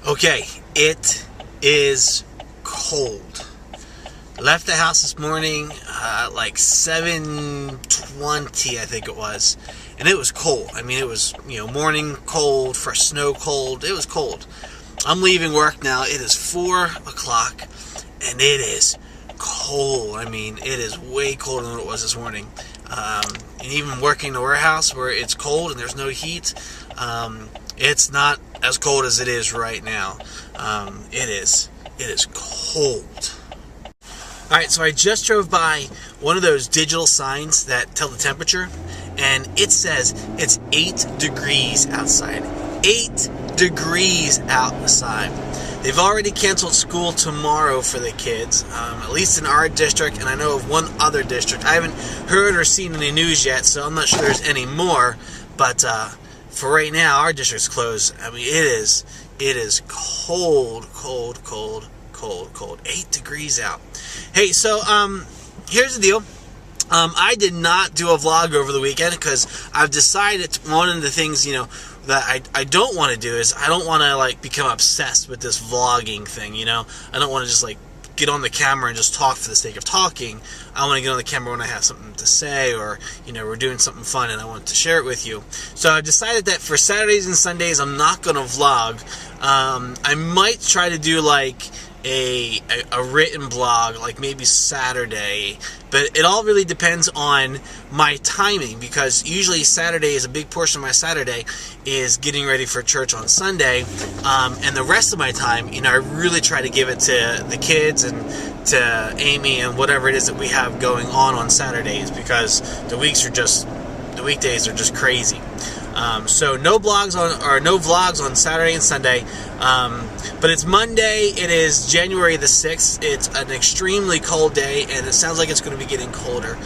Okay, it is cold. Left the house this morning like 7:20, I think it was, and it was cold. I mean, it was, morning cold, fresh snow cold. It was cold. I'm leaving work now. It is 4 o'clock, and it is cold. I mean, it is way colder than it was this morning. And even working in the warehouse where it's cold and there's no heat, it's not as cold as it is right now. It is cold. Alright, so I just drove by one of those digital signs that tell the temperature, and it says it's 8 degrees outside. 8 degrees outside. They've already canceled school tomorrow for the kids, at least in our district, and I know of one other district. I haven't heard or seen any news yet, so I'm not sure there's any more, but for right now, our district's closed. I mean, it is cold. 8 degrees out. Hey, so here's the deal. I did not do a vlog over the weekend because I've decided one of the things, that I don't want to do is I don't want to become obsessed with this vlogging thing. I don't want to just get on the camera and just talk for the sake of talking. I want to get on the camera when I have something to say, or we're doing something fun and I want to share it with you. So I decided that for Saturdays and Sundays I'm not going to vlog. I might try to do a written blog, maybe Saturday, but it all really depends on my timing, because usually Saturday is a big portion of my Saturday is getting ready for church on Sunday, and the rest of my time, I really try to give it to the kids and to Amy and whatever it is that we have going on Saturdays, because the weekdays are just crazy. So no vlogs on Saturday and Sunday. But it's Monday. It is January the 6th. It's an extremely cold day, and it sounds like it's going to be getting colder.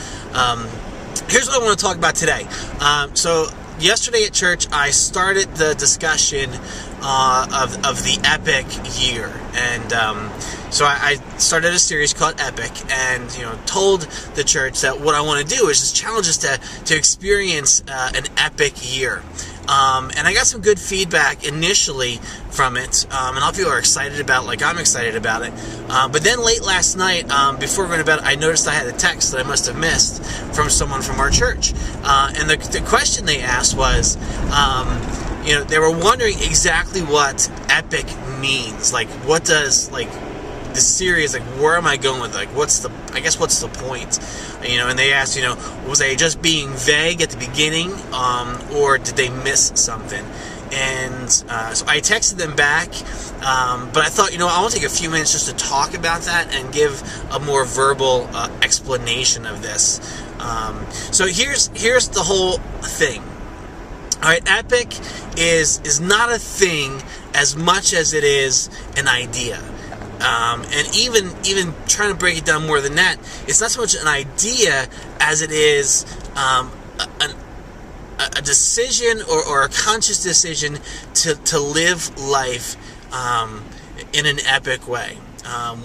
Here's what I want to talk about today. So yesterday at church, I started the discussion of the epic year, and so I started a series called Epic, and told the church that what I want to do is just challenge us to experience an epic year. And I got some good feedback initially from it, and a lot of people are excited about it, I'm excited about it. But then late last night, before going to bed, I noticed I had a text that I must have missed from someone from our church. And the question they asked was, they were wondering exactly what epic means. What does, the series, where am I going with it? What's the point? And they asked, was I just being vague at the beginning, or did they miss something? And so I texted them back, but I thought, I want to take a few minutes just to talk about that and give a more verbal explanation of this. So here's the whole thing. All right, epic is not a thing as much as it is an idea. And even trying to break it down more than that, it's not so much an idea as it is a decision or a conscious decision to live life in an epic way.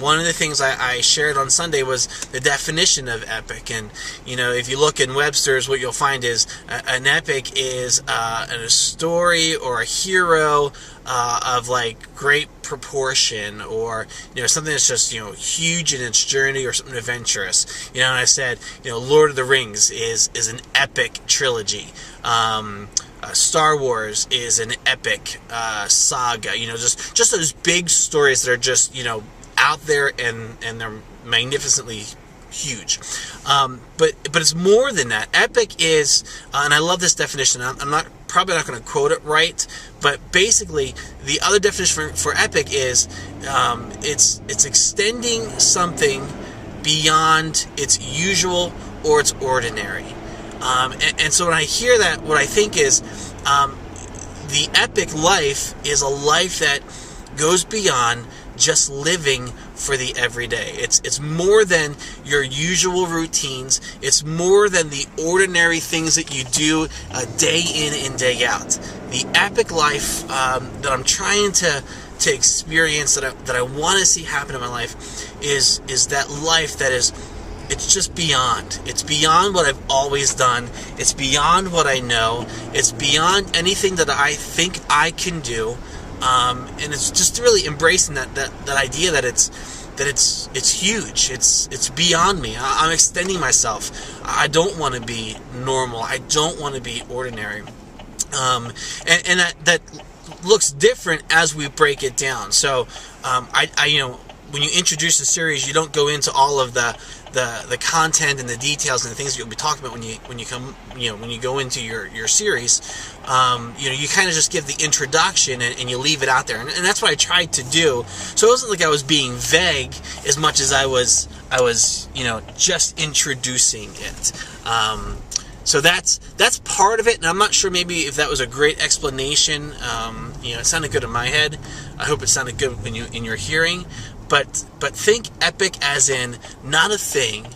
One of the things I shared on Sunday was the definition of epic, and if you look in Webster's, what you'll find is an epic is a story or a hero of great proportion, or something that's just huge in its journey, or something adventurous. And I said Lord of the Rings is an epic trilogy. Star Wars is an epic saga. Just those big stories that are just out there, and they're magnificently huge. But it's more than that. Epic is, and I love this definition. I'm probably not going to quote it right, but basically the other definition for epic is it's extending something beyond its usual or its ordinary. And so when I hear that, what I think is the epic life is a life that goes beyond just living for the everyday. It's more than your usual routines. It's more than the ordinary things that you do day in and day out. The epic life that I'm trying to experience, that I want to see happen in my life, is that life that is, it's just beyond. It's beyond what I've always done. It's beyond what I know. It's beyond anything that I think I can do. And it's just really embracing that idea that it's huge. It's beyond me. I'm extending myself. I don't want to be normal. I don't want to be ordinary. And that looks different as we break it down. So when you introduce a series, you don't go into all of the content and the details and the things that you'll be talking about when you go into your series. You kind of just give the introduction and you leave it out there, and that's what I tried to do. So it wasn't like I was being vague as much as I was just introducing it. So that's part of it, and I'm not sure maybe if that was a great explanation. It sounded good in my head. I hope it sounded good in your hearing. But think epic as in not a thing,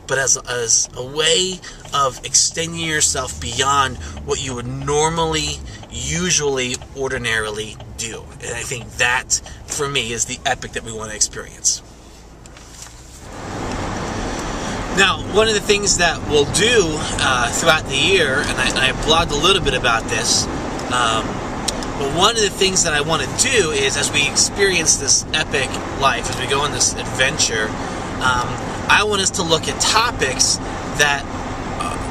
but as a way of extending yourself beyond what you would normally, usually, ordinarily do. And I think that, for me, is the epic that we want to experience. Now, one of the things that we'll do throughout the year, and I blogged a little bit about this, but one of the things that I want to do is, as we experience this epic life, as we go on this adventure, I want us to look at topics that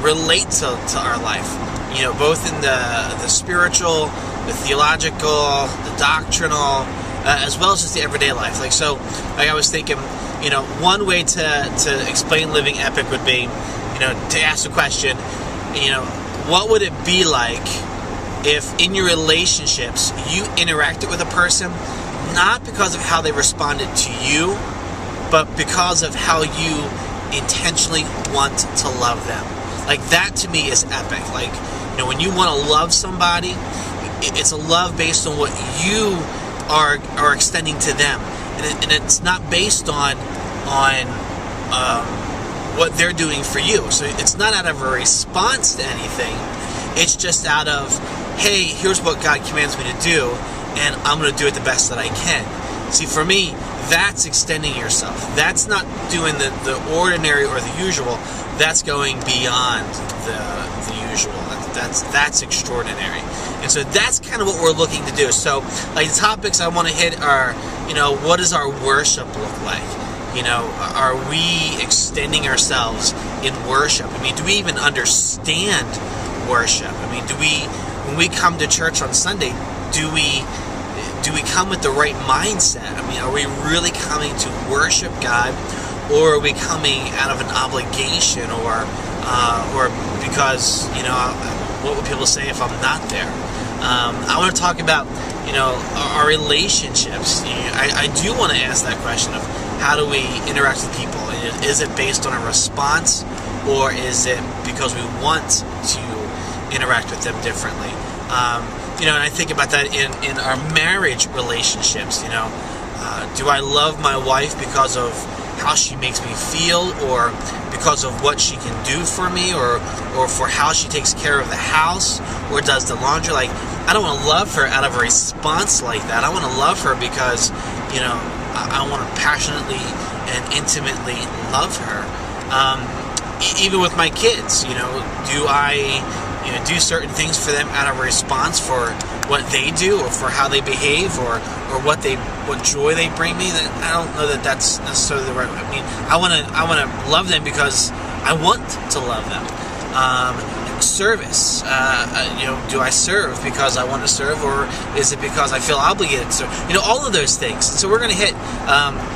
relate to our life. Both in the spiritual, the theological, the doctrinal, as well as just the everyday life. Like I was thinking, one way to explain living epic would be, to ask the question, what would it be like if in your relationships you interacted with a person not because of how they responded to you, but because of how you intentionally want to love them? Like, that to me is epic. Like, when you want to love somebody, it's a love based on what you are extending to them, and it's not based on what they're doing for you. So it's not out of a response to anything. It's just out of, hey, here's what God commands me to do, and I'm going to do it the best that I can. See, for me, that's extending yourself. That's not doing the ordinary or the usual. That's going beyond the usual. That's extraordinary. And so that's kind of what we're looking to do. So, like, the topics I want to hit are, what does our worship look like? Are we extending ourselves in worship? I mean, do we even understand worship? I mean, when we come to church on Sunday, do we come with the right mindset? I mean, are we really coming to worship God, or are we coming out of an obligation, or because, what would people say if I'm not there? I want to talk about, our relationships. I do want to ask that question of, how do we interact with people? Is it based on a response, or is it because we want to interact with them differently? And I think about that in our marriage relationships. Do I love my wife because of how she makes me feel, or because of what she can do for me, or for how she takes care of the house, or does the laundry? Like, I don't want to love her out of a response like that. I want to love her because, I want to passionately and intimately love her. Even with my kids, do I do certain things for them out of a response for what they do, or for how they behave, or what joy they bring me? That I don't know that that's necessarily the right way. I mean, I want to love them because I want to love them. Service, do I serve because I want to serve, or is it because I feel obligated to serve? All of those things. And so we're going to hit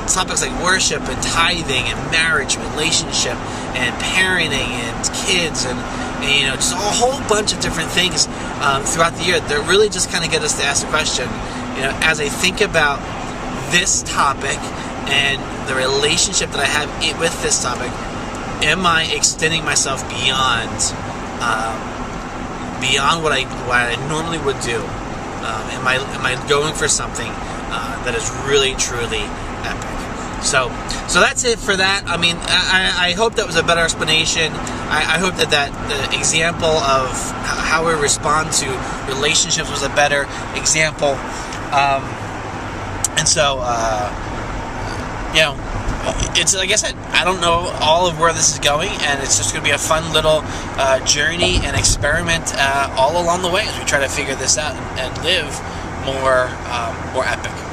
topics like worship and tithing and marriage, relationship, and parenting and kids, and just a whole bunch of different things throughout the year that really just kind of get us to ask the question, as I think about this topic and the relationship that I have with this topic, am I extending myself beyond what I normally would do? Am I going for something that is really, truly epic? So that's it for that. I mean, I hope that was a better explanation. I hope that the example of how we respond to relationships was a better example. And so, it's, like I said, I don't know all of where this is going, and it's just going to be a fun little journey and experiment all along the way as we try to figure this out and live more more epic.